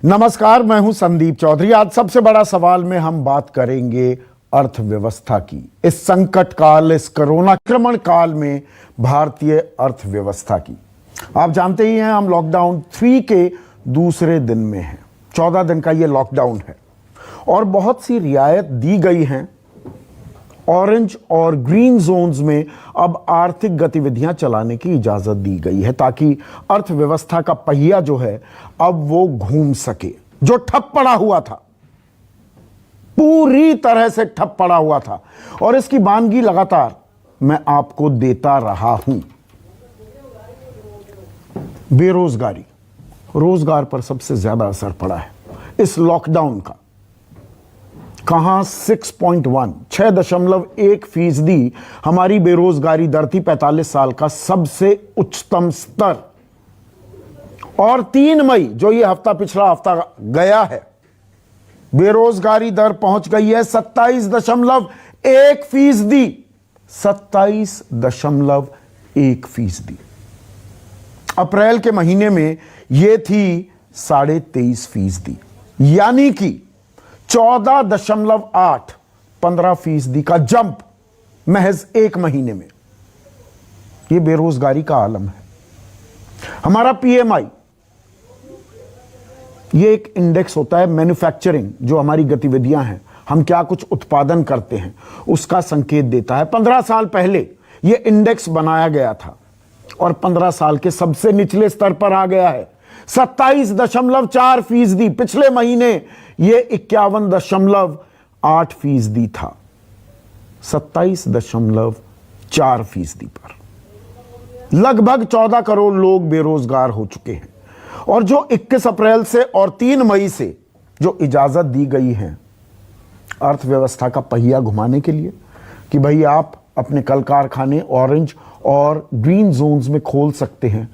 नमस्कार, मैं हूं संदीप चौधरी। आज सबसे बड़ा सवाल में हम बात करेंगे अर्थव्यवस्था की। इस संकट काल, इस कोरोना संक्रमण काल में भारतीय अर्थव्यवस्था की। आप जानते ही हैं, हम लॉकडाउन 3 के दूसरे दिन में हैं। 14 दिन का ये लॉकडाउन है और बहुत सी रियायत दी गई हैं। ऑरेंज और ग्रीन जोन्स में अब आर्थिक गतिविधियां चलाने की इजाजत दी गई है ताकि अर्थव्यवस्था का पहिया जो है अब वो घूम सके। जो ठप पड़ा हुआ था, पूरी तरह से ठप पड़ा हुआ था, और इसकी वानगी लगातार मैं आपको देता रहा हूं। बेरोजगारी, रोजगार पर सबसे ज्यादा असर पड़ा है इस लॉकडाउन का। कहां 6.1% हमारी बेरोजगारी दर थी। 45 साल का सबसे उच्चतम स्तर। और 3 मई जो ये हफ्ता, पिछला हफ्ता गया है, बेरोजगारी दर पहुंच गई है 27.1%। 27.1%। अप्रैल के महीने में यह थी 23.5%, यानी कि 14.8, 15% का जंप महज एक महीने में। यह बेरोजगारी का आलम है। हमारा पीएमआई, यह एक इंडेक्स होता है मैन्युफैक्चरिंग, जो हमारी गतिविधियां हैं, हम क्या कुछ उत्पादन करते हैं, उसका संकेत देता है। 15 साल पहले यह इंडेक्स बनाया गया था और 15 साल के सबसे निचले स्तर पर आ गया है 27.4%। पिछले महीने यह 51.8% था। 27.4% पर लगभग 14 करोड़ लोग बेरोजगार हो चुके हैं। और जो 21 अप्रैल से और 3 मई से जो इजाजत दी गई है अर्थव्यवस्था का पहिया घुमाने के लिए कि भाई आप अपने कल कारखाने ऑरेंज और ग्रीन जोन्स में खोल सकते हैं,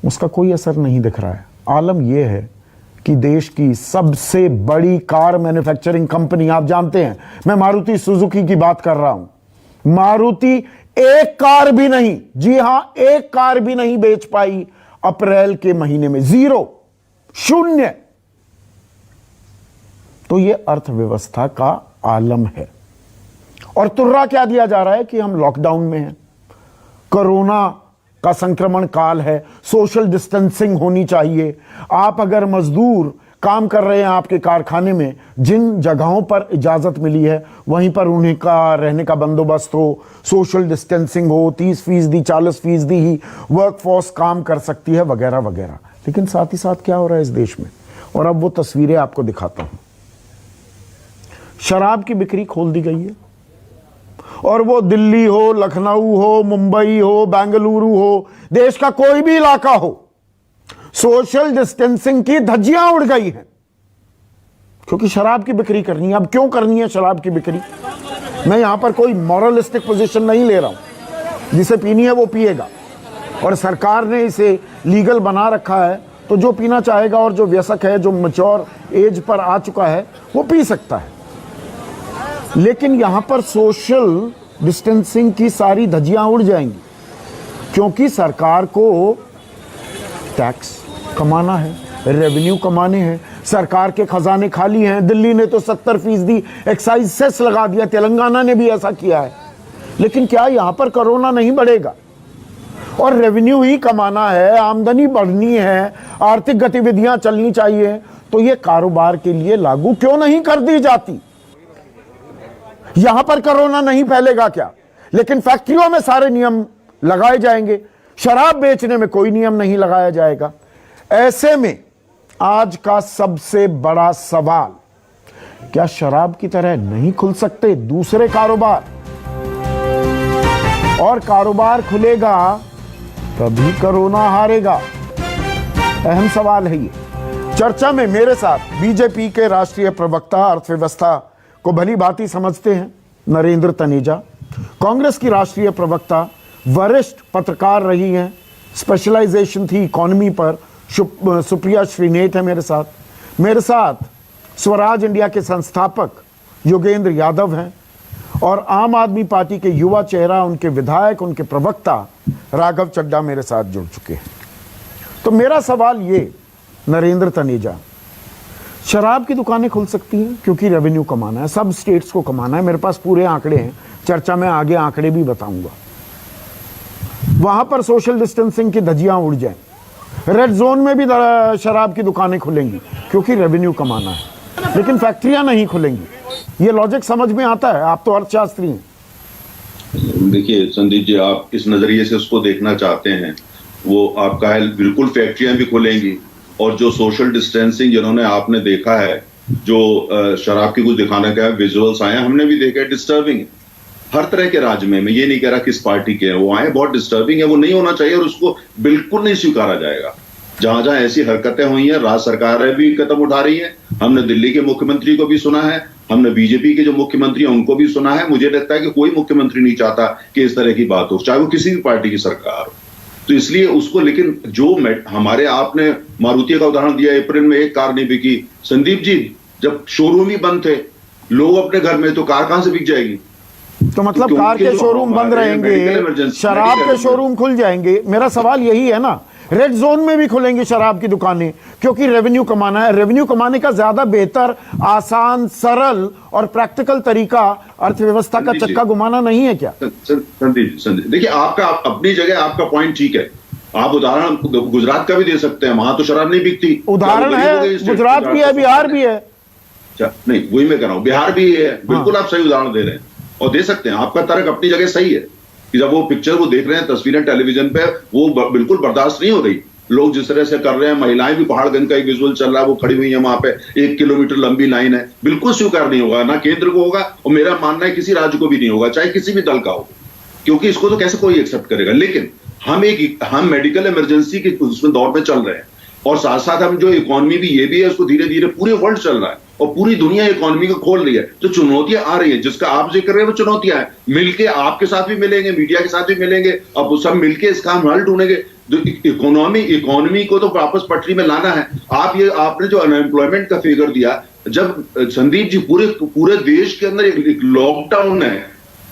उसका कोई असर नहीं दिख रहा है। आलम यह है कि देश की सबसे बड़ी कार मैन्युफैक्चरिंग कंपनी, आप जानते हैं मैं मारुति सुजुकी की बात कर रहा हूं। मारुति एक कार भी नहीं, जी हां, एक कार भी नहीं बेच पाई अप्रैल के महीने में। 0, तो यह अर्थव्यवस्था का आलम है। और तुर्रा क्या दिया जा रहा है कि हम लॉकडाउन में हैं, कोरोना का संक्रमण काल है, सोशल डिस्टेंसिंग होनी चाहिए। आप अगर मजदूर काम कर रहे हैं आपके कारखाने में, जिन जगहों पर इजाजत मिली है वहीं पर उन्हें का रहने का बंदोबस्त हो, सोशल डिस्टेंसिंग हो, 30%, 40% ही वर्कफोर्स काम कर सकती है, वगैरह वगैरह। लेकिन साथ ही साथ क्या हो रहा है इस देश में, और अब वो तस्वीरें आपको दिखाता हूं। शराब की बिक्री खोल दी गई है, और वो दिल्ली हो, लखनऊ हो, मुंबई हो, बेंगलुरु हो, देश का कोई भी इलाका हो, सोशल डिस्टेंसिंग की धज्जियां उड़ गई हैं, क्योंकि शराब की बिक्री करनी है। अब क्यों करनी है शराब की बिक्री? मैं यहां पर कोई मॉरलिस्टिक पोजीशन नहीं ले रहा हूं। जिसे पीनी है वो पिएगा, और सरकार ने इसे लीगल बना रखा है, तो जो पीना चाहेगा और जो व्यसक है, जो मैच्योर एज पर आ चुका है, वो पी सकता है। लेकिन यहां पर सोशल डिस्टेंसिंग की सारी धज्जियां उड़ जाएंगी, क्योंकि सरकार को टैक्स कमाना है, रेवेन्यू कमाने हैं। सरकार के खजाने खाली हैं। दिल्ली ने तो 70% एक्साइज सेस लगा दिया, तेलंगाना ने भी ऐसा किया है। लेकिन क्या यहां पर कोरोना नहीं बढ़ेगा? और रेवेन्यू ही कमाना है, आमदनी बढ़नी है, आर्थिक गतिविधियां चलनी चाहिए, तो ये कारोबार के लिए लागू क्यों नहीं कर दी जाती? यहां पर कोरोना नहीं फैलेगा क्या? लेकिन फैक्ट्रियों में सारे नियम लगाए जाएंगे, शराब बेचने में कोई नियम नहीं लगाया जाएगा। ऐसे में आज का सबसे बड़ा सवाल, क्या शराब की तरह नहीं खुल सकते दूसरे कारोबार? और कारोबार खुलेगा तभी कोरोना हारेगा। अहम सवाल है ये। चर्चा में मेरे साथ बीजेपी के राष्ट्रीय प्रवक्ता, अर्थव्यवस्था को भली भांति समझते हैं, नरेंद्र तनेजा। कांग्रेस की राष्ट्रीय प्रवक्ता, वरिष्ठ पत्रकार रही हैं, स्पेशलाइजेशन थी इकोनॉमी पर, सुप्रिया श्रीनेत है मेरे साथ स्वराज इंडिया के संस्थापक योगेंद्र यादव हैं, और आम आदमी पार्टी के युवा चेहरा, उनके विधायक, उनके प्रवक्ता राघव चड्ढा मेरे साथ जुड़ चुके हैं। तो मेरा सवाल ये नरेंद्र तनेजा, शराब की दुकानें खुल सकती हैं क्योंकि रेवेन्यू कमाना है, सब स्टेट्स को कमाना है। मेरे पास पूरे आंकड़े हैं, चर्चा में आगे आंकड़े भी बताऊंगा। वहां पर सोशल डिस्टेंसिंग की धज्जियां उड़ जाएं। रेड जोन में भी शराब की दुकानें खुलेंगी क्योंकि रेवेन्यू कमाना है, लेकिन फैक्ट्रियां नहीं खुलेंगी। ये लॉजिक समझ में आता है? आप तो अर्थशास्त्री हैं। देखिए संदीप जी, आप इस नजरिए से उसको देखना चाहते हैं, वो आपका है, बिल्कुल फैक्ट्रियां भी खुलेंगी। और जो सोशल डिस्टेंसिंग जिन्होंने आपने देखा है, जो शराब की कुछ दिखाने का विजुअल्स आए हमने भी देखा है, डिस्टर्बिंग है हर तरह के राज्य में। मैं ये नहीं कह रहा किस पार्टी के हैं, वो आए बहुत डिस्टर्बिंग है, वो नहीं होना चाहिए और उसको बिल्कुल नहीं स्वीकारा जाएगा। जहां जहां ऐसी हरकतें हुई हैं, राज्य सरकारें भी कदम उठा रही है। हमने दिल्ली के मुख्यमंत्री को भी सुना है, हमने बीजेपी के जो मुख्यमंत्री हैं उनको भी सुना है। मुझे लगता है कि कोई मुख्यमंत्री नहीं चाहता कि इस तरह की बात हो, चाहे वो किसी भी पार्टी की सरकार हो। तो इसलिए उसको, लेकिन जो हमारे, आपने मारुति का उदाहरण दिया, अप्रैल में एक कार नहीं बिकी। संदीप जी, जब शोरूम ही बंद थे, लोग अपने घर में, तो कार कहां से बिक जाएगी? तो मतलब कार के शोरूम बंद रहेंगे, शराब के शोरूम खुल जाएंगे। मेरा सवाल यही है ना, रेड जोन में भी खुलेंगी शराब की दुकानें क्योंकि रेवेन्यू कमाना है। रेवेन्यू कमाने का ज्यादा बेहतर, आसान, सरल और प्रैक्टिकल तरीका अर्थव्यवस्था का चक्का घुमाना नहीं है क्या? संदीप देखिए, आपका अपनी जगह आपका पॉइंट ठीक है। आप उदाहरण गुजरात का भी दे सकते हैं, वहां तो शराब नहीं बिकती। उदाहरण है, गुजरात भी है, बिहार भी है। नहीं, वही मैं कह रहा हूं, बिहार भी है। बिल्कुल आप सही उदाहरण दे रहे हैं और दे सकते हैं। आपका तर्क अपनी जगह सही है कि जब वो पिक्चर वो देख रहे हैं, तस्वीरें टेलीविजन पे, वो बिल्कुल बर्दाश्त नहीं हो रही। लोग जिस तरह से कर रहे हैं, महिलाएं भी, पहाड़गंज का एक विजुअल चल रहा है, वो खड़ी हुई है वहां पे, 1 किलोमीटर लंबी लाइन है। बिल्कुल स्वीकार नहीं होगा, ना केंद्र को होगा और मेरा मानना है किसी राज्य को भी नहीं होगा, चाहे किसी भी दल का हो, क्योंकि इसको तो कैसे कोई एक्सेप्ट करेगा। लेकिन हम मेडिकल इमरजेंसी के उसमें दौर में चल रहे हैं और साथ साथ हम जो इकोनॉमी भी, ये भी है, उसको धीरे धीरे पूरे वर्ल्ड चल रहा है और पूरी दुनिया इकोनॉमी को खोल रही है। तो चुनौतियां आ रही है, जिसका आप जिक्र कर रहे हैं वो चुनौतियां हैं। मिलके आपके साथ भी मिलेंगे, मीडिया के साथ भी मिलेंगे, अब सब मिलके इसका हम हल ढूंढेंगे। इकोनॉमी को तो वापस पटरी में लाना है। आपने जो अनएम्प्लॉयमेंट का फिगर दिया, जब संदीप जी पूरे देश के अंदर एक लॉकडाउन है,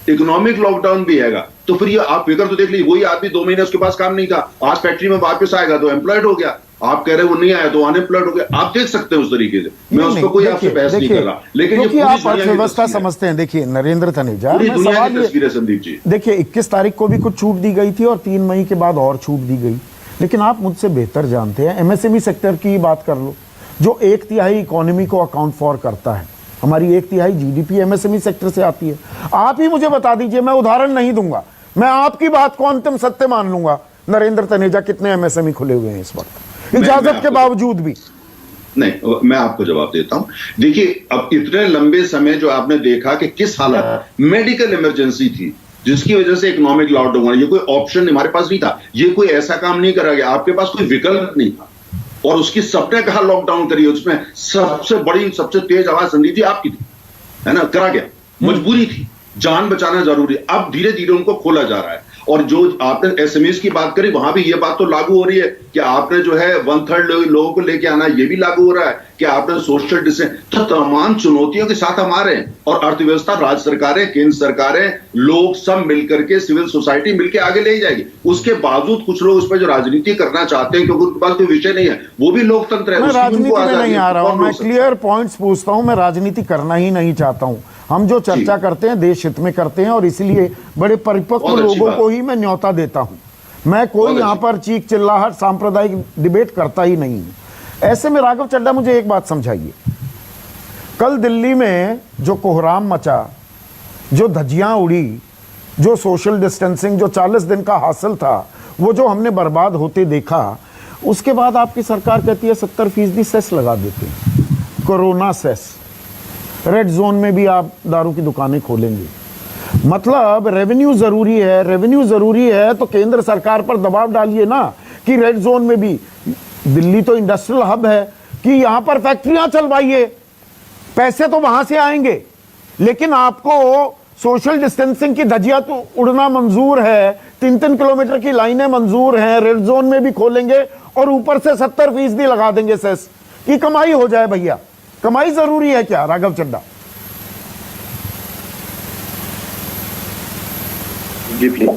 इकोनॉमिक लॉकडाउन भी हैगा, तो फिर ये आप फिगर तो देख लीजिए, वही आदमी 2 महीने उसके पास काम नहीं था, आज फैक्ट्री में वापस आएगा तो एम्प्लॉयड हो गया। आप कह रहे वो नहीं आया तो अनएम्प्लॉयड हो गया। आप देख सकते हैं उस तरीके से, मैं उस पर कोई आपसे बहस नहीं कर रहा, लेकिन ये आप अर्थव्यवस्था समझते हैं। देखिए नरेंद्र तनेजा, सवाल तस्वीर है संदीप जी। देखिए 21 तारीख को भी कुछ छूट दी गई थी और 3 मई के बाद और छूट दी गई, लेकिन आप मुझसे बेहतर जानते हैं, एमएसएमई सेक्टर की बात कर लो, जो 1/3 इकोनॉमी को अकाउंट फॉर करता है। हमारी 1/3 जीडीपी एमएसएमई सेक्टर से आती है। आप ही मुझे बता दीजिए, मैं उदाहरण नहीं दूंगा, मैं आपकी बात को अंतिम सत्य मान लूंगा, नरेंद्र तनेजा कितने एमएसएमई खुले हुए हैं इस वक्त, इजाजत के बावजूद भी? नहीं, मैं आपको जवाब देता हूं। देखिए, अब इतने लंबे समय जो आपने देखा कि किस हालत, मेडिकल इमरजेंसी थी जिसकी वजह से इकोनॉमिक लॉकडाउन हुआ, ये कोई ऑप्शन हमारे पास नहीं था, ये कोई ऐसा काम नहीं करा गया, आपके पास कोई विकल्प नहीं था और उसकी सबने कहा लॉकडाउन करिए। उसमें सबसे बड़ी, सबसे तेज आवाज संदीप जी आपकी थी, है ना? करा गया, मजबूरी थी, जान बचाना जरूरी। अब धीरे धीरे उनको खोला जा रहा है और जो आपने एसएमएस की बात करी, वहां भी ये बात तो लागू हो रही है कि आपने जो है 1/3 लोगों को लेके आना, ये भी लागू हो रहा है कि आपने सोशल डिस्टेंस। तो तमाम चुनौतियों के साथ हम आ रहे हैं और अर्थव्यवस्था, राज्य सरकारें, केंद्र सरकारें, लोग सब मिलकर के, सिविल सोसाइटी मिलकर आगे ले जाएगी। उसके बावजूद कुछ लोग उस पर जो राजनीति करना चाहते हैं, क्योंकि उनके पास कोई विषय नहीं है, वो भी लोकतंत्र है। मैं राजनीति में नहीं आ रहा हूं, मैं क्लियर पॉइंट्स पूछता हूं, मैं राजनीति करना ही नहीं चाहता हूं। हम जो चर्चा करते हैं देश हित में करते हैं और इसलिए बड़े परिपक्व लोगों को ही मैं न्योता देता हूं। मैं कोई यहां पर चीख चिल्लाहट, सांप्रदायिक डिबेट करता ही नहीं हूं। ऐसे में राघव चड्ढा, मुझे एक बात समझाइए, कल दिल्ली में जो कोहराम मचा, जो धज्जियां उड़ी, जो सोशल डिस्टेंसिंग, जो 40 दिन का हासिल था, वो जो हमने बर्बाद होते देखा, उसके बाद आपकी सरकार कहती है 70% सेस लगा देते हैं, कोरोना सेस। रेड जोन में भी आप दारू की दुकानें खोलेंगे, मतलब रेवेन्यू जरूरी है। रेवेन्यू जरूरी है तो केंद्र सरकार पर दबाव डालिए ना कि रेड जोन में भी, दिल्ली तो इंडस्ट्रियल हब है, कि यहां पर फैक्ट्रियां चलवाइए, पैसे तो वहां से आएंगे, लेकिन आपको सोशल डिस्टेंसिंग की धज्जियां तो उड़ना मंजूर है, 3-3 किलोमीटर की लाइनें मंजूर हैं, रेड जोन में भी खोलेंगे और ऊपर से 70% लगा देंगे सेस की कमाई हो जाए। भैया कमाई जरूरी है क्या राघव चड्ढा? जी प्लीज।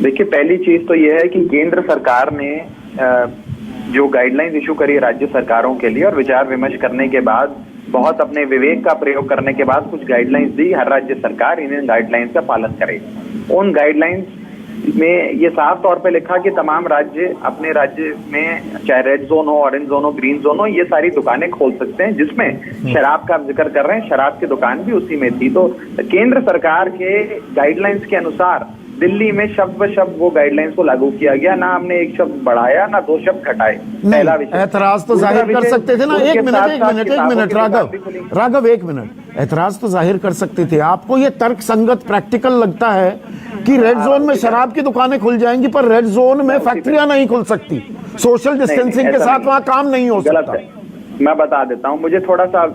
देखिए, पहली चीज तो यह है कि केंद्र सरकार ने जो गाइडलाइंस इशू करी राज्य सरकारों के लिए और विचार विमर्श करने के बाद, बहुत अपने विवेक का प्रयोग करने के बाद कुछ गाइडलाइंस दी। हर राज्य सरकार इन गाइडलाइंस का पालन करे। उन गाइडलाइंस में ये साफ तौर पे लिखा कि तमाम राज्य अपने राज्य में चाहे रेड जोन हो, ऑरेंज जोन हो, ग्रीन जोन हो, ये सारी दुकानें खोल सकते हैं, जिसमें शराब का आप जिक्र कर रहे हैं, शराब की दुकान भी उसी में थी। तो केंद्र सरकार के गाइडलाइंस के अनुसार दिल्ली में शब्द ब शब्द वो गाइडलाइंस को लागू किया गया। ना हमने एक शब्द बढ़ाया ना दो शब्द घटाए। पहला विषय, ऐतराज तो जाहिर कर सकते थे ना। एक मिनट राघव, एक मिनट। ऐतराज तो जाहिर कर सकते थे। आपको ये तर्क संगत प्रैक्टिकल लगता है कि रेड जोन में शराब की दुकानें खुल जाएंगी पर रेड जोन में फैक्ट्रियां नहीं खुल सकती, सोशल डिस्टेंसिंग के साथ वहां काम नहीं हो सकता? मैं बता देता हूं, मुझे थोड़ा सा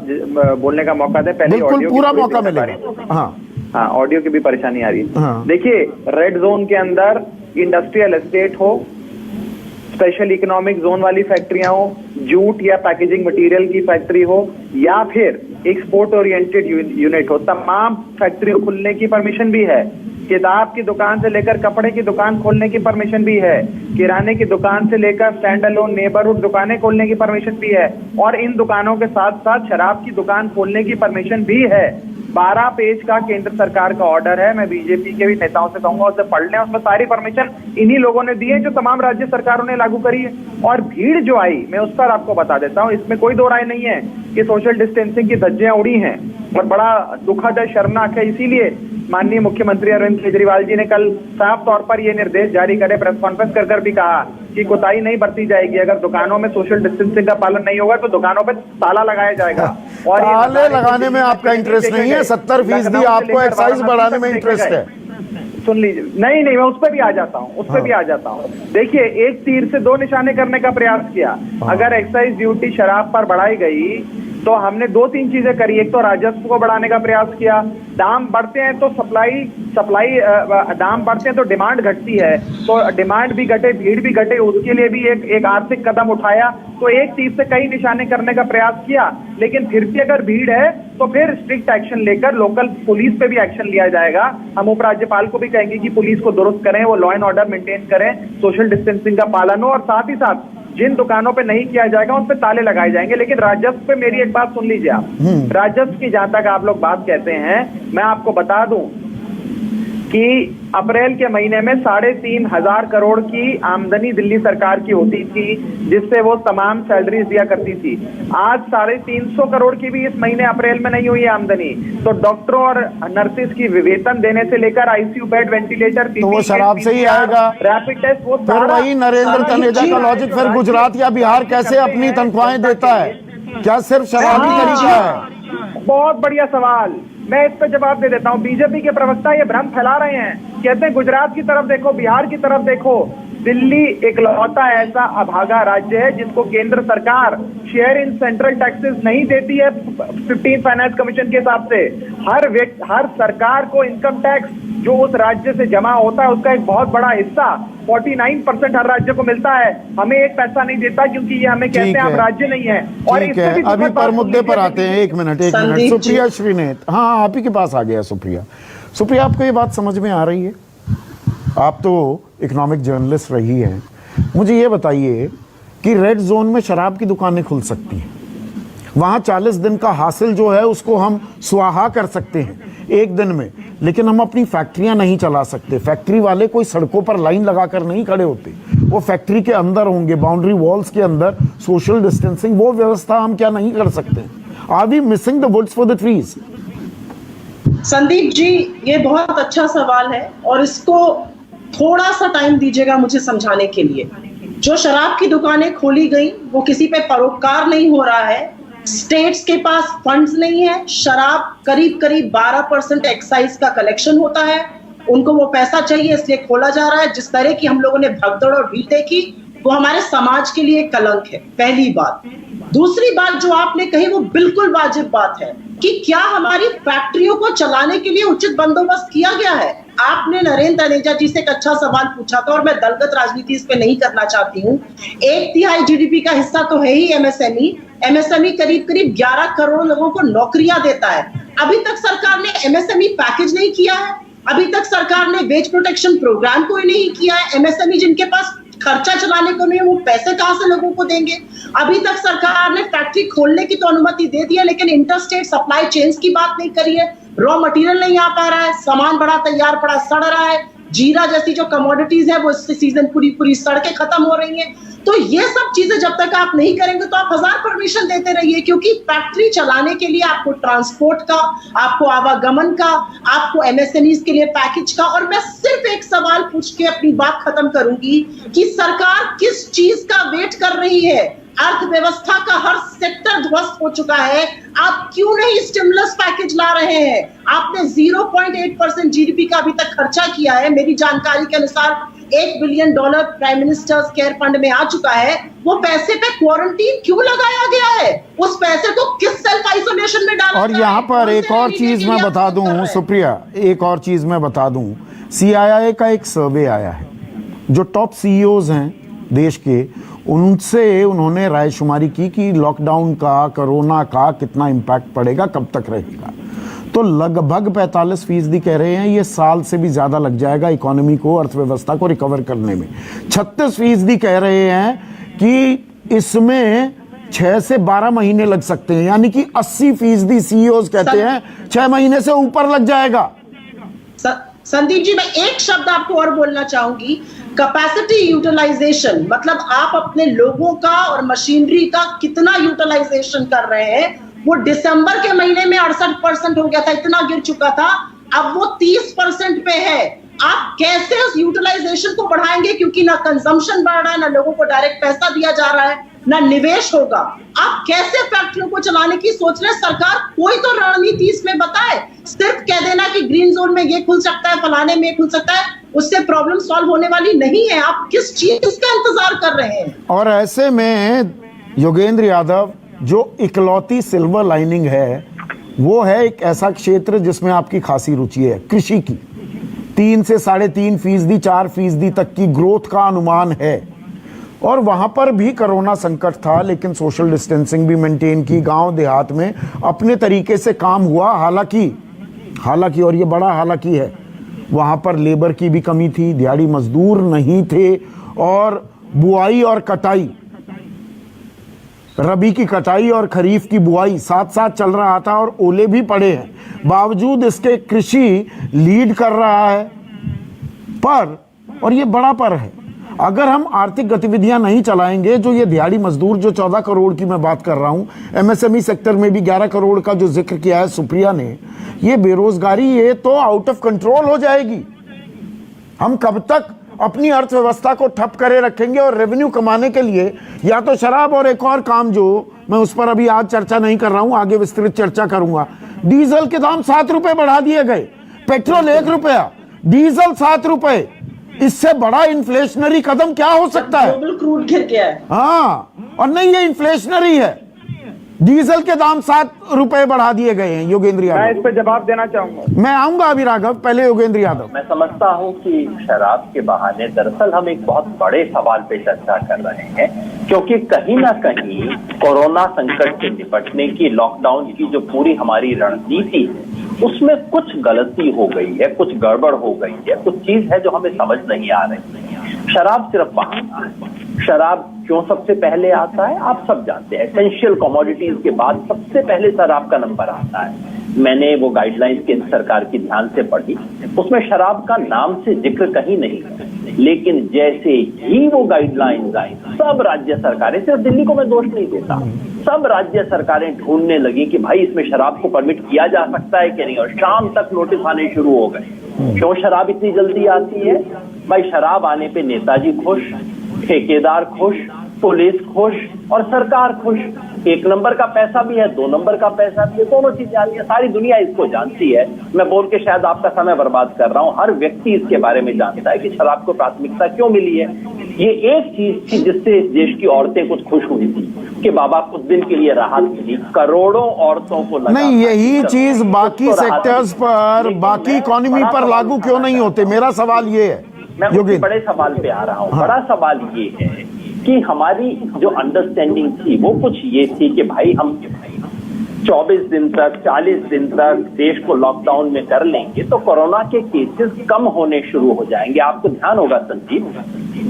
बोलने का मौका दे। पहले बिल्कुल पूरा मौका मिलेगा। हाँ, ऑडियो की भी परेशानी आ रही है। देखिए, रेड जोन के अंदर इंडस्ट्रियल एस्टेट हो, स्पेशल इकोनॉमिक जोन वाली फैक्ट्रियां हो, जूट या पैकेजिंग मटेरियल की फैक्ट्री हो, या फिर एक्सपोर्ट ओरिएंटेड यूनिट हो, तमाम फैक्ट्रियों खुलने की परमिशन भी है। किताब की दुकान से लेकर कपड़े की दुकान खोलने की परमिशन भी है। किराने की दुकान से लेकर स्टैंड अलोन नेबरहुड दुकानें खोलने की परमिशन भी है। और इन दुकानों के साथ साथ शराब की दुकान खोलने की परमिशन भी है। 12 पेज का केंद्र सरकार का ऑर्डर है। मैं बीजेपी के भी नेताओं से कहूंगा उसे पढ़ लें। उसमें सारी परमिशन इन्हीं लोगों ने दी है जो तमाम राज्य सरकारों ने लागू करी है। और भीड़ जो आई, मैं उस पर आपको बता देता हूं, इसमें कोई दो राय नहीं है कि सोशल डिस्टेंसिंग की धज्जियां उड़ी हैं और बड़ा दुखद है, शर्मनाक है। इसीलिए माननीय मुख्यमंत्री अरविंद केजरीवाल जी ने कल साफ तौर पर यह निर्देश जारी करे, प्रेस कॉन्फ्रेंस कर भी कहा कि कोताही नहीं बरती जाएगी। अगर दुकानों में सोशल डिस्टेंसिंग का पालन नहीं होगा तो दुकानों पर ताला लगाया जाएगा। और ताले लगाने में आपका इंटरेस्ट नहीं है, 70% आपको एक्साइज बढ़ाने में इंटरेस्ट है। सुन लीजिए, नहीं मैं उस पर भी आ जाता हूँ, देखिए, एक तीर से दो निशाने करने का प्रयास किया। अगर एक्साइज ड्यूटी शराब पर बढ़ाई गई तो हमने 2-3 चीजें करी। एक तो राजस्व को बढ़ाने का प्रयास किया। दाम बढ़ते हैं तो दाम बढ़ते हैं तो डिमांड घटती है, तो डिमांड भी घटे, भीड़ भी घटे, उसके लिए भी एक आर्थिक कदम उठाया। तो एक तीर से कई निशाने करने का प्रयास किया। लेकिन फिर भी अगर भीड़ है तो फिर स्ट्रिक्ट एक्शन लेकर लोकल पुलिस पे भी एक्शन लिया जाएगा। हम उपराज्यपाल को भी कहेंगे कि पुलिस को दुरुस्त करें, वो लॉ एंड ऑर्डर मेंटेन करें, सोशल डिस्टेंसिंग का पालन हो, और साथ ही साथ जिन दुकानों पे नहीं किया जाएगा उन पे ताले लगाए जाएंगे। लेकिन राजस्व पे मेरी एक बात सुन लीजिए आप। राजस्व की जहां तक आप लोग बात कहते हैं, मैं आपको बता दूं कि अप्रैल के महीने में 3,500 करोड़ की आमदनी दिल्ली सरकार की होती थी, जिससे वो तमाम सैलरीज दिया करती थी। आज 350 करोड़ की भी इस महीने अप्रैल में नहीं हुई है आमदनी। तो डॉक्टरों और नर्सिस की वेतन देने से लेकर आईसीयू बेड, वेंटिलेटर, तो वो शराब से ही आएगा, रैपिड टेस्ट, वो फिर वही नरेंद्र तनेजा का लॉजिक। फिर गुजरात या बिहार कैसे अपनी तनख्वाहें देता है? क्या सिर्फ शराब ही तरीका है? बहुत बढ़िया सवाल, मैं इस पर जवाब दे देता हूं। बीजेपी के प्रवक्ता ये भ्रम फैला रहे हैं, कहते हैं गुजरात की तरफ देखो, बिहार की तरफ देखो। दिल्ली इकलौता ऐसा अभागा राज्य है जिसको केंद्र सरकार शेयर इन सेंट्रल टैक्सेस नहीं देती है 15 फाइनेंस कमीशन के हिसाब से। हर सरकार को इनकम टैक्स जो उस राज्य से जमा होता है उसका एक बहुत बड़ा हिस्सा 49% हर राज्य को मिलता है। हमें एक पैसा नहीं देता क्योंकि ये हमें कहते हैं हम राज्य नहीं है। और इससे भी अभी पर मुद्दे पर आते हैं। एक मिनट सुप्रिया श्रीनेत, हाँ आप ही के पास आ गया। सुप्रिया, आपको ये बात समझ में आ रही है? आप तो इकोनॉमिक जर्नलिस्ट रही हैं, मुझे ये बताइए कि रेड जोन में शराब की दुकानें खुल सकती हैं, वहां 40 दिन का हासिल जो है उसको हम स्वाहा कर सकते हैं एक दिन में, लेकिन हम अपनी फैक्ट्रियां नहीं चला सकते। फैक्ट्री वाले कोई सड़कों पर लाइन लगाकर नहीं खड़े होते, वो फैक्ट्री के अंदर होंगे, बाउंड्री वॉल्स के अंदर सोशल डिस्टेंसिंग, वो व्यवस्था हम क्या नहीं कर सकते? Are we missing the woods for the trees? Sandeep ji, ये बहुत अच्छा सवाल है और इसको थोड़ा सा टाइम दीजिएगा मुझे समझाने के लिए। जो शराब की दुकानें खोली गई वो किसी पे परोपकार नहीं हो रहा है। स्टेट्स के पास फंड्स नहीं है। शराब करीब 12% एक्साइज का कलेक्शन होता है, उनको वो पैसा चाहिए इसलिए खोला जा रहा है। जिस तरह की हम लोगों ने भगदड़ और भीड़ देखी वो हमारे समाज के लिए कलंक है, पहली बात। दूसरी बात जो आपने कही वो बिल्कुल वाजिब बात है कि क्या हमारी फैक्ट्रियों को चलाने के लिए उचित बंदोबस्त किया गया है। आपने नरेंद्र तनेजा जी से एक अच्छा सवाल पूछा था और मैं दलगत राजनीति इस पे नहीं करना चाहती हूँ। 1/3 जीडीपी का हिस्सा तो है ही एमएसएमई करीब 11 करोड़ लोगों को नौकरियां देता है। अभी तक सरकार ने एमएसएमई पैकेज नहीं किया है, अभी तक सरकार ने वेज प्रोटेक्शन प्रोग्राम कोई नहीं किया है। एमएसएमई जिनके पास खर्चा चलाने को नहीं, वो पैसे कहां से लोगों को देंगे? अभी तक सरकार ने फैक्ट्री खोलने की तो अनुमति दे दी है, लेकिन इंटरस्टेट सप्लाई चेन्स की बात नहीं करी है। रॉ मटेरियल नहीं आ पा रहा है, सामान बड़ा तैयार पड़ा सड़ रहा है, जीरा जैसी जो कमोडिटीज है वो इस सीजन पूरी सड़ के खत्म हो रही है। तो ये सब चीजें जब तक आप नहीं करेंगे तो आप 1000 परमिशन देते रहिए, क्योंकि फैक्ट्री चलाने के लिए आपको ट्रांसपोर्ट का, आपको आवागमन का, आपको एमएसएमईज के लिए पैकेज का। और मैं सिर्फ एक सवाल पूछ के अपनी बात खत्म करूंगी कि सरकार किस चीज का वेट कर रही है? अर्थव्यवस्था का हर सेक्टर ध्वस्त हो चुका है, आप क्यों नहीं स्टिमुलस पैकेज ला रहे हैं? आपने 0.8% जीडीपी का अभी तक खर्चा किया है। मेरी जानकारी के अनुसार $1 billion prime ministers care fund में आ चुका है। वो पैसे पे क्वारंटीन क्यों लगाया गया है? उस पैसे को किस सेल्फ आइसोलेशन में डाला? और यहाँ पर एक और चीज मैं बता दूं सुप्रिया, एक और चीज मैं बता दूं, CII का एक सर्वे आया है, जो टॉप CEOs हैं देश के, उनसे उन्होंने रायशुमारी की कि लॉकडाउन का, कोरोना का कितना इम्पैक्ट पड़ेगा, कब तक रहेगा। तो लगभग 45% कह रहे हैं ये साल से भी ज्यादा लग जाएगा इकोनॉमी को, अर्थव्यवस्था को रिकवर करने में। 36% कह रहे हैं कि इसमें 6 से 12 महीने लग सकते हैं, यानी कि 80% CEOs कहते हैं 6 महीने से ऊपर लग जाएगा। संदीप जी, मैं एक शब्द आपको और बोलना चाहूंगी, कैपेसिटी यूटिलाइजेशन, मतलब आप अपने लोगों का और मशीनरी का कितना यूटिलाइजेशन कर रहे हैं। वो दिसंबर के महीने में 68% हो गया था, इतना गिर चुका था, अब वो 30% पे है। आप कैसे उस यूटिलाइजेशन को बढ़ाएंगे? क्योंकि ना कंजम्पशन बढ़ रहा है, ना लोगों को डायरेक्ट पैसा दिया जा रहा है, ना निवेश होगा। आप कैसे फैक्ट्रियों को चलाने की सोच रहे हैं? सरकार कोई तो रणनीति इसमें बताए। सिर्फ कह देना कि ग्रीन जोन में ये खुल सकता है, फलाने में खुल सकता है, उससे प्रॉब्लम सॉल्व होने वाली नहीं है। आप किस चीज का इंतजार कर रहे हैं? और ऐसे में योगेंद्र यादव, जो इकलौती सिल्वर लाइनिंग है वो है एक ऐसा क्षेत्र जिसमें आपकी खासी रुचि है, कृषि की। 3 से 3.5%, 4% तक की ग्रोथ का अनुमान है। और वहां पर भी कोरोना संकट था, लेकिन सोशल डिस्टेंसिंग भी मेंटेन की, गांव देहात में अपने तरीके से काम हुआ। हालांकि और ये बड़ा हालांकि है, वहां पर लेबर की भी कमी थी, दिहाड़ी मजदूर नहीं थे, और बुआई और कटाई, रबी की कटाई और खरीफ की बुआई साथ साथ चल रहा था, और ओले भी पड़े हैं। बावजूद इसके कृषि लीड कर रहा है। पर, और ये बड़ा पर है, अगर हम आर्थिक गतिविधियां नहीं चलाएंगे, जो ये दिहाड़ी मजदूर, जो 14 करोड़ की मैं बात कर रहा हूं, एमएसएमई सेक्टर में भी 11 करोड़ का जो जिक्र किया है सुप्रिया ने, ये बेरोजगारी ये तो आउट ऑफ कंट्रोल हो जाएगी। हम कब तक अपनी अर्थव्यवस्था को ठप करे रखेंगे? और रेवेन्यू कमाने के लिए या तो शराब, और एक और काम जो मैं उस पर अभी आज चर्चा नहीं कर रहा हूं, आगे विस्तृत चर्चा करूंगा। डीजल के दाम 7 रुपए बढ़ा दिए गए, पेट्रोल 1 रुपया, डीजल 7 रुपए। इससे बड़ा इन्फ्लेशनरी कदम क्या हो सकता है? ग्लोबल क्रूड गिर गया है। हाँ, और नहीं, ये इन्फ्लेशनरी है। डीजल के दाम 7 रुपए बढ़ा दिए गए हैं। योगेंद्र मैं यादव, इस पर जवाब देना चाहूंगा। मैं आऊंगा अभी राघव, पहले योगेंद्र यादव। मैं समझता हूं कि शराब के बहाने दरअसल हम एक बहुत बड़े सवाल पे चर्चा कर रहे हैं, क्योंकि कहीं ना कहीं कोरोना संकट से निपटने की, लॉकडाउन की जो पूरी हमारी रणनीति है, उसमें कुछ गलती हो गई है, कुछ गड़बड़ हो गई है, कुछ चीज है जो हमें समझ नहीं आ रही। शराब सिर्फ बहाना है। शराब क्यों सबसे पहले आता है आप सब जानते हैं। एसेंशियल कमोडिटीज के बाद सबसे पहले शराब का नंबर आता है। मैंने वो गाइडलाइंस केंद्र सरकार की ध्यान से पढ़ी, उसमें शराब का नाम से जिक्र कहीं नहीं, लेकिन जैसे ही वो गाइडलाइंस आई, सब राज्य सरकारें, सिर्फ दिल्ली को मैं दोष नहीं देता, सब राज्य सरकारें ढूंढने लगी कि भाई इसमें शराब को परमिट किया जा सकता है कि नहीं, और शाम तक नोटिस आने शुरू हो गए। क्यों शराब इतनी जल्दी आती है? भाई शराब आने पे नेताजी खुश, ठेकेदार खुश, पुलिस खुश और सरकार खुश। 1 नंबर का पैसा भी है, 2 नंबर का पैसा भी है, दोनों चीजें आती है। सारी दुनिया इसको जानती है। मैं बोल के शायद आपका समय बर्बाद कर रहा हूं, हर व्यक्ति इसके बारे में जानता है कि शराब को प्राथमिकता क्यों मिली है। ये एक चीज थी जिससे इस देश की औरतें कुछ खुश हुई थी कि बाबा कुछ दिन के लिए राहत मिली। करोड़ों औरतों को लगा नहीं, यही चीज बाकी सेक्टर्स पर, बाकी इकोनॉमी पर लागू क्यों नहीं होते? मेरा सवाल ये है। मैं उसी बड़े सवाल पे आ रहा हूँ। हाँ। बड़ा सवाल ये है कि हमारी जो अंडरस्टैंडिंग थी वो कुछ ये थी कि भाई हम 24 दिन तक 40 दिन तक देश को लॉकडाउन में कर लेंगे तो कोरोना के केसेस कम होने शुरू हो जाएंगे। आपको ध्यान होगा संदीप,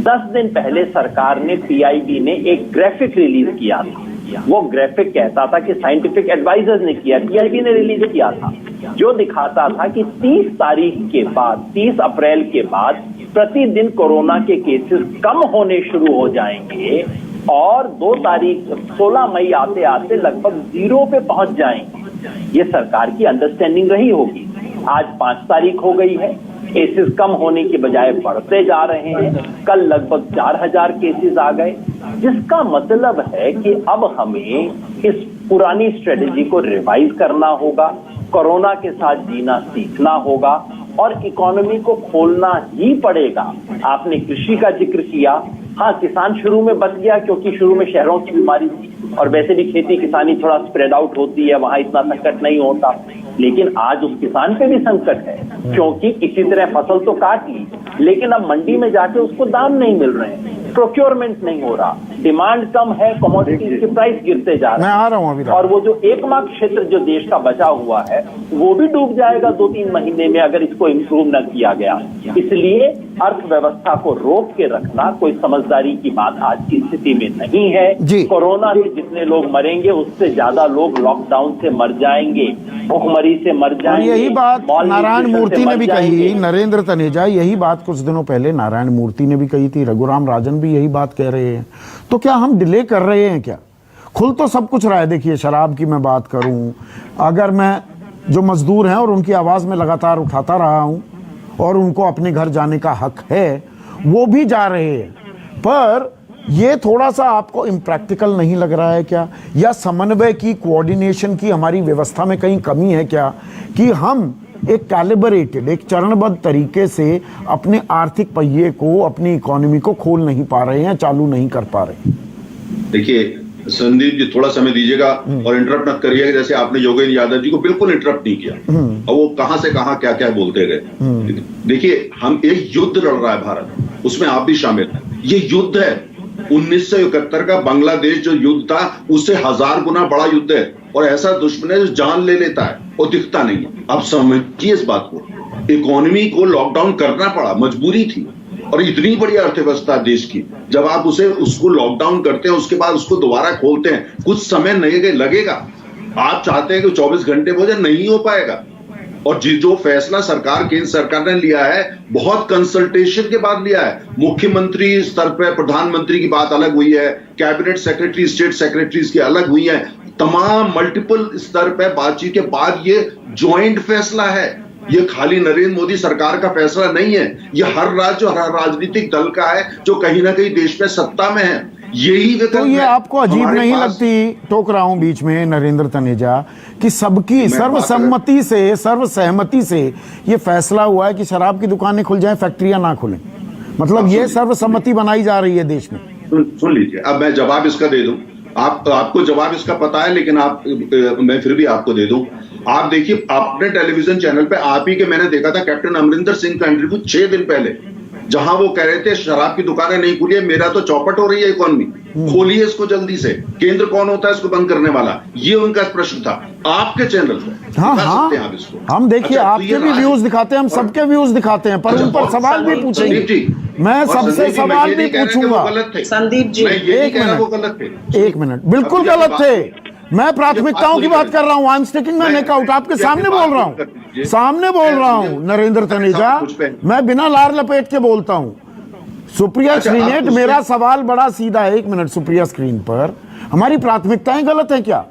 10 दिन पहले सरकार ने, पीआईबी ने एक ग्राफिक रिलीज किया था। वो ग्राफिक कहता था कि साइंटिफिक एडवाइजर्स ने किया, पीआईबी ने रिलीज किया था, जो दिखाता था कि 30 तारीख के बाद, 30 अप्रैल के बाद प्रतिदिन कोरोना के केसेस कम होने शुरू हो जाएंगे और 2 तारीख 16 मई आते आते लगभग 0 पे पहुंच जाएंगे। ये सरकार की अंडरस्टैंडिंग रही होगी। आज 5 तारीख हो गई है, केसेस कम होने के बजाय बढ़ते जा रहे हैं। कल लगभग 4000 केसेस आ गए, जिसका मतलब है कि अब हमें इस पुरानी स्ट्रेटेजी को रिवाइज करना होगा, कोरोना के साथ जीना सीखना होगा और इकोनॉमी को खोलना ही पड़ेगा। आपने कृषि का जिक्र किया। हाँ, किसान शुरू में बच गया क्योंकि शुरू में शहरों की बीमारी थी और वैसे भी खेती किसानी थोड़ा स्प्रेड आउट होती है, वहां इतना संकट नहीं होता। लेकिन आज उस किसान पे भी संकट है क्योंकि किसी तरह फसल तो काट ली, लेकिन अब मंडी में जाके उसको दाम नहीं मिल रहे हैं, प्रोक्योरमेंट नहीं हो रहा, डिमांड कम है, कमोडिटीज के प्राइस गिरते जा रहे हैं। मैं आ रहा हूं अभी। और वो जो एकमात्र क्षेत्र जो देश का बचा हुआ है वो भी डूब जाएगा 2-3 महीने में अगर इसको इम्प्रूव न किया गया। इसलिए अर्थव्यवस्था को रोक के रखना कोई समझदारी की बात आज की स्थिति में नहीं है। कोरोना से जितने लोग मरेंगे उससे ज्यादा लोग लॉकडाउन से मर जाएंगे, भूखमरी से मर जाएंगे। यही बात नारायण मूर्ति ने भी कही, नरेंद्र तनेजा, यही बात कुछ दिनों पहले नारायण मूर्ति ने भी कही थी, रघुराम राजन भी यही बात कह रहे हैं। तो क्या हम डिले कर रहे हैं क्या? खुल तो सब कुछ रहा है। देखिए, शराब की मैं बात करूं, अगर मैं जो मजदूर हैं और उनकी आवाज में लगातार उठाता रहा हूं और उनको अपने घर जाने का हक है, वो भी जा रहे हैं, पर ये थोड़ा सा आपको इम्प्रैक्टिकल नहीं लग रहा है क्या? या समन्वय की, कोऑर्डिनेशन की हमारी व्यवस्था में कहीं कमी है क्या कि हम एक कैलिब्रेटेड, एक चरणबद्ध तरीके से अपने आर्थिक पहिए को, अपनी इकोनॉमी को खोल नहीं पा रहे हैं, चालू नहीं कर पा रहे? देखिए संदीप जी, थोड़ा समय दीजिएगा और इंटरप्ट मत करिएगा। जैसे आपने योगेंद्र यादव जी को बिल्कुल इंटरप्ट नहीं किया और वो कहां से कहां क्या क्या बोलते गए। देखिए, हम एक युद्ध लड़ रहा है भारत, उसमें आप भी शामिल हैं। ये युद्ध है 1971 का बांग्लादेश जो युद्ध था उससे 1000 गुना बड़ा युद्ध है और ऐसा दुश्मन है जो जान ले लेता है और दिखता नहीं है। आप समझिए इस बात को, इकोनॉमी को लॉकडाउन करना पड़ा, मजबूरी थी। और इतनी बड़ी अर्थव्यवस्था देश की, जब आप उसको लॉकडाउन करते हैं उसके बाद उसको दोबारा खोलते हैं, कुछ समय नहीं लगेगा। आप चाहते हैं कि 24 घंटे हो जाए, नहीं हो पाएगा। और जो फैसला केंद्र सरकार ने लिया है, बहुत कंसल्टेशन के बाद लिया है। मुख्यमंत्री स्तर पर प्रधानमंत्री की बात अलग हुई है, कैबिनेट सेक्रेटरी, स्टेट सेक्रेटरीज की अलग हुई है, तमाम मल्टीपल स्तर पर बातचीत के बाद ये ज्वाइंट फैसला है। ये खाली नरेंद्र मोदी सरकार का फैसला नहीं है, ये हर राज्य और हर राजनीतिक दल का है जो कहीं ना कहीं देश में सत्ता में है। यही विकल्प तो ये आपको अजीब नहीं लगती, टोक रहा हूं बीच में नरेंद्र तनेजा, कि सबकी सर्वसम्मति से, सर्वसहमति से ये फैसला हुआ है कि शराब की दुकानें खुल जाएं, फैक्ट्रियां ना खुलें? मतलब ये सर्वसम्मति बनाई जा रही है देश में। सुन लीजिए, अब मैं जवाब इसका दे दूं। आपको जवाब इसका पता है, लेकिन मैं फिर भी आपको दे दूं। आप देखिए, अपने टेलीविजन चैनल पे आप ही के मैंने देखा था कैप्टन अमरिंदर सिंह का इंटरव्यू 6 दिन पहले, जहां वो कह रहे थे शराब की दुकानें नहीं खुली है, मेरा तो चौपट हो रही है इकोनॉमी, खोलिए इसको जल्दी से। केंद्र कौन होता है इसको बंद करने वाला? ये उनका प्रश्न था आपके चैनल पे। हाँ, हम देखिए, आपके भी व्यूज दिखाते हैं, हम सबके व्यूज दिखाते हैं, पर उन पर सवाल भी पूछेंगे। मैं सबसे सवाल भी पूछूंगा। संदीप जी, एक मिनट, बिल्कुल गलत थे। मैं प्राथमिकताओं की बात कर रहा हूं। I am sticking my neck out, आपके सामने बोल रहा हूं, सामने बोल रहा हूं नरेंद्र तनेजा, मैं बिना लार लपेट के बोलता हूं। सुप्रिया श्रीनेट, मेरा सवाल बड़ा सीधा है। 1 मिनट, सुप्रिया स्क्रीन पर, हमारी प्राथमिकताएं गलत है क्या?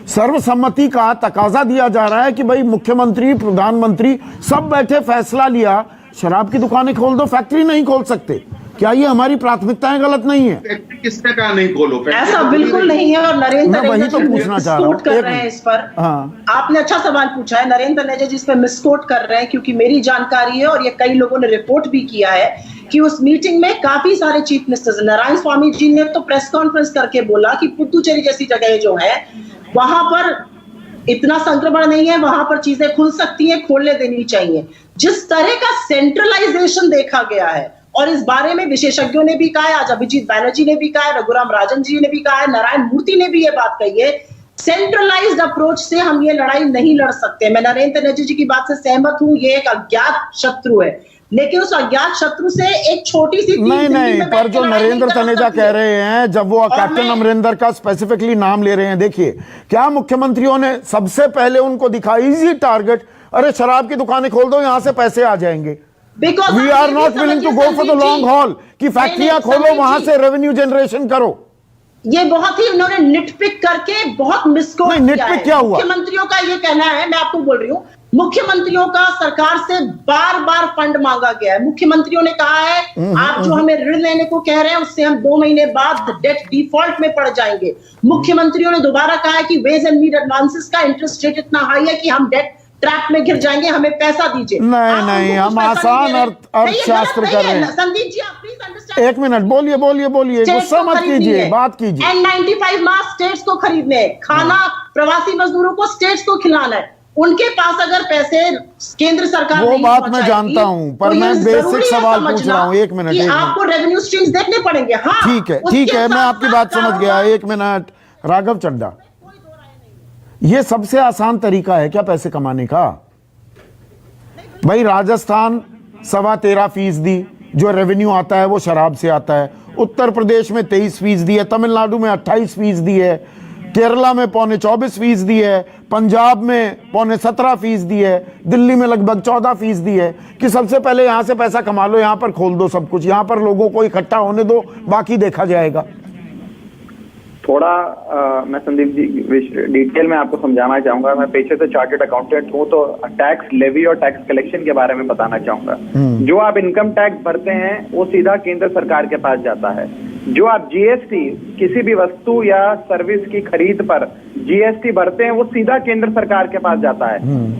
सर्वसम्मति का तकाजा दिया जा रहा है कि भाई मुख्यमंत्री, प्रधानमंत्री सब बैठे, फैसला लिया, शराब की दुकानें खोल दो, फैक्ट्री नहीं खोल सकते। क्या ये हमारी प्राथमिकताएं गलत नहीं है? किसने कहा नहीं खोलो? ऐसा बिल्कुल नहीं है। और नरेंद्र वही तो पूछना चाह रहा हूं कर रहे हैं इस पर। हाँ, आपने अच्छा सवाल पूछा है। नरेंद्र तनेजा जिस पे मिसकोट कर रहे हैं, क्योंकि मेरी जानकारी है और ये कई लोगों ने रिपोर्ट भी किया है कि उस मीटिंग में काफी सारे चीफ मिनिस्टर्स, नारायण स्वामी जी ने तो प्रेस कॉन्फ्रेंस करके बोला कि पुदुचेरी जैसी जगह जो है वहां पर इतना संक्रमण नहीं है, वहां पर चीजें खुल सकती हैं, खोलने देनी चाहिए। जिस तरह का सेंट्रलाइजेशन देखा गया है, और इस बारे में विशेषज्ञों ने भी कहा है, आज अभिजीत बैनर्जी ने भी कहा है, रघुराम राजन जी ने भी कहा है, नारायण मूर्ति ने भी ये बात कही है, सेंट्रलाइज्ड अप्रोच से हम ये लड़ाई नहीं लड़ सकते। मैं नरेंद्र तनेजा जी की बात से सहमत हूं, ये एक अज्ञात शत्रु है, लेकिन उस अज्ञात शत्रु से एक छोटी सी नहीं, पर जो नरेंद्र तनेजा कह रहे हैं, जब वो कैप्टन अमरिंदर का स्पेसिफिकली नाम ले रहे हैं, देखिए क्या मुख्यमंत्रियों ने सबसे पहले उनको दिखा इजी टारगेट, अरे शराब की दुकानें खोल दो, यहां से पैसे आ जाएंगे। We are not willing to go for the long haul कि फैक्ट्रियां खोलो, वहां से रेवेन्यू जनरेशन करो। ये बहुत ही उन्होंने निटपिक करके बहुत मिसकोट किया है। क्या हुआ? मुख्यमंत्रियों का ये कहना है, मैं आपको बोल रही हूँ, मुख्यमंत्रियों का सरकार से बार बार फंड मांगा गया है। मुख्यमंत्रियों ने कहा है आप जो हमें ऋण लेने को कह रहे हैं उससे हम 2 महीने बाद डेट डिफॉल्ट में पड़ जाएंगे। मुख्यमंत्रियों ने दोबारा कहा है कि वेज एंड मीड एडवांसेस का इंटरेस्ट रेट इतना हाई है कि हम डेट ट्रैप में गिर जाएंगे, हमें पैसा दीजिए। नहीं, हम आसान अर्थशास्त्र कर रहे हैं। संदीप जी आप प्लीज अंडरस्टैंड। एक मिनट, बोलिए, गुस्सा मत कीजिए, बात कीजिए। N95 मास्क स्टेट्स को खरीदने हैं, खाना प्रवासी मजदूरों को स्टेट्स को खिलाना है। उनके पास अगर पैसे केंद्र सरकार वो बात मैं जानता हूं, पर मैं बेसिक सवाल पूछ रहा हूं। एक मिनट, आपको रेवेन्यू स्ट्रीम्स देखने पड़ेंगे। हाँ ठीक है, मैं आपकी बात समझ गया। एक मिनट, राघव चड्ढा, ये सबसे आसान तरीका है क्या पैसे कमाने का? भाई राजस्थान 13.25% जो रेवेन्यू आता है वो शराब से आता है, उत्तर प्रदेश में 23% है, तमिलनाडु में 28% है, केरला में 24.25% है, पंजाब में 17.5% है, दिल्ली में लगभग 14% है कि सबसे पहले यहां से पैसा कमा लो, यहां पर खोल दो सब कुछ, यहां पर लोगों को इकट्ठा होने दो, बाकी देखा जाएगा। थोड़ा मैं संदीप जी डिटेल में आपको समझाना चाहूंगा। मैं पेशे से चार्टर्ड अकाउंटेंट हूं, तो टैक्स लेवी और टैक्स कलेक्शन के बारे में बताना चाहूंगा। जो आप इनकम टैक्स भरते हैं वो सीधा केंद्र सरकार के पास जाता है। जो आप जीएसटी किसी भी वस्तु या सर्विस की खरीद पर जीएसटी भरते हैं वो सीधा केंद्र सरकार के पास जाता है।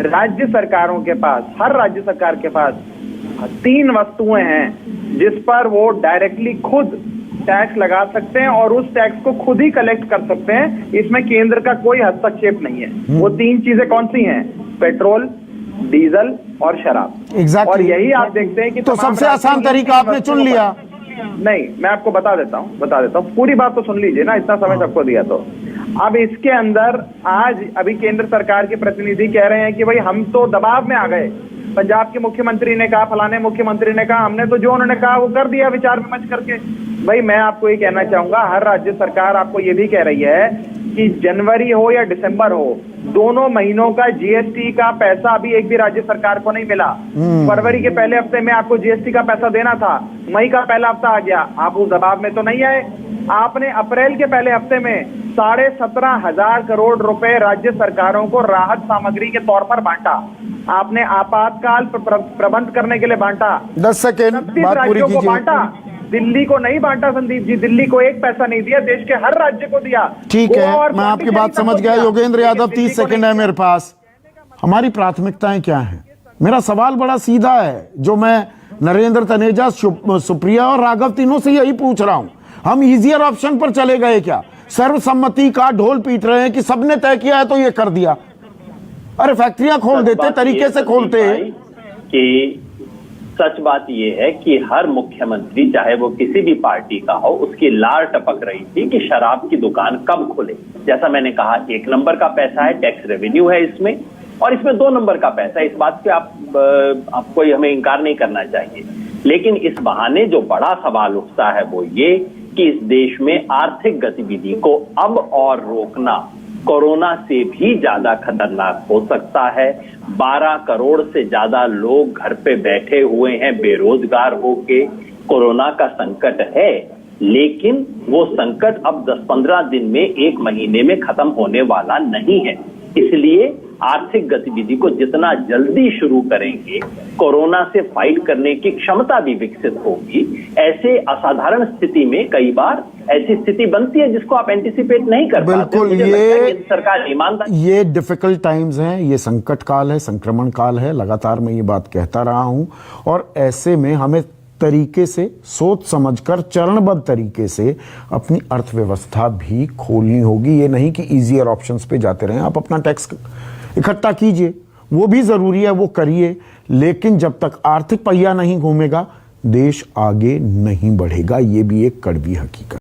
राज्य सरकारों के पास, हर राज्य सरकार के पास 3 वस्तुएं हैं जिस पर वो डायरेक्टली खुद टैक्स लगा सकते हैं और उस टैक्स को खुद ही कलेक्ट कर सकते हैं। इसमें केंद्र का कोई हस्तक्षेप नहीं है। वो 3 चीजें कौन सी हैं? पेट्रोल, डीजल और शराब। Exactly. और यही आप देखते हैं कि तो सबसे आसान तरीका आपने चुन लिया। नहीं, मैं आपको बता देता हूँ, पूरी बात तो सुन लीजिए ना, इतना समय सबको दिया तो। अब इसके अंदर आज अभी केंद्र सरकार के प्रतिनिधि कह रहे हैं कि भाई हम तो दबाव में आ गए, पंजाब के मुख्यमंत्री ने कहा, फलाने मुख्यमंत्री ने कहा, हमने तो जो उन्होंने कहा वो कर दिया विचार विमर्श करके। भाई मैं आपको ये कहना चाहूंगा, हर राज्य सरकार आपको ये भी कह रही है कि जनवरी हो या दिसंबर हो, दोनों महीनों का जीएसटी का पैसा अभी एक भी राज्य सरकार को नहीं मिला। फरवरी के पहले हफ्ते में आपको जीएसटी का पैसा देना था, मई का पहला हफ्ता आ गया, आप उस दबाव में तो नहीं आए। आपने अप्रैल के पहले हफ्ते में 17,500 करोड़ रुपए राज्य सरकारों को राहत सामग्री के तौर पर बांटा। आपने आपातकाल प्रबंध करने के लिए बांटा। 10 सेकेंड, बात पूरी कीजिए। बांटा, दिल्ली को नहीं बांटा संदीप जी, दिल्ली को एक पैसा नहीं दिया, देश के हर राज्य को दिया। ठीक है, मैं आपकी बात समझ गया। योगेंद्र यादव, 30 सेकंड है मेरे पास। हमारी प्राथमिकताएं क्या हैं? मेरा सवाल बड़ा सीधा है, जो मैं नरेंद्र तनेजा, सुप्रिया और राघव तीनों से यही पूछ रहा हूं। हम इजियर ऑप्शन पर चले गए क्या? सर्वसम्मति का ढोल पीट रहे हैं कि सबने तय किया है तो ये कर दिया। अरे फैक्ट्रियां खोल देते, तरीके से खोलते। कि सच बात यह है कि हर मुख्यमंत्री, चाहे वो किसी भी पार्टी का हो, उसकी लार टपक रही थी कि शराब की दुकान कब खुले। जैसा मैंने कहा, 1 नंबर का पैसा है, टैक्स रेवेन्यू है इसमें, और इसमें 2 नंबर का पैसा है। इस बात पे आपको हमें इंकार नहीं करना चाहिए। लेकिन इस बहाने जो बड़ा सवाल उठता है वो ये कि इस देश में आर्थिक गतिविधि को अब और रोकना कोरोना से भी ज्यादा खतरनाक हो सकता है। 12 करोड़ से ज्यादा लोग घर पे बैठे हुए हैं बेरोजगार होके। कोरोना का संकट है, लेकिन वो संकट अब 10-15 दिन में, 1 महीने में खत्म होने वाला नहीं है। इसलिए आर्थिक गतिविधि को जितना जल्दी शुरू करेंगे, कोरोना से फाइट करने की क्षमता भी विकसित होगी। ऐसे असाधारण स्थिति में कई बार ऐसी स्थिति बनती है जिसको आप एंटिसिपेट नहीं कर पाते। बिल्कुल, ये सरकार ईमानदार, ये डिफिकल्ट टाइम्स हैं, ये संकट काल है, संक्रमण काल है, लगातार मैं ये बात कहता रहा हूं। और ऐसे में हमें तरीके से, सोच समझकर, चरणबद्ध तरीके से अपनी अर्थव्यवस्था भी खोलनी होगी। ये नहीं कि इजियर ऑप्शंस पे जाते रहें। आप अपना टैक्स इकट्ठा कीजिए, वो भी जरूरी है, वो करिए, लेकिन जब तक आर्थिक पहिया नहीं घूमेगा देश आगे नहीं बढ़ेगा। ये भी एक कड़वी हकीकत।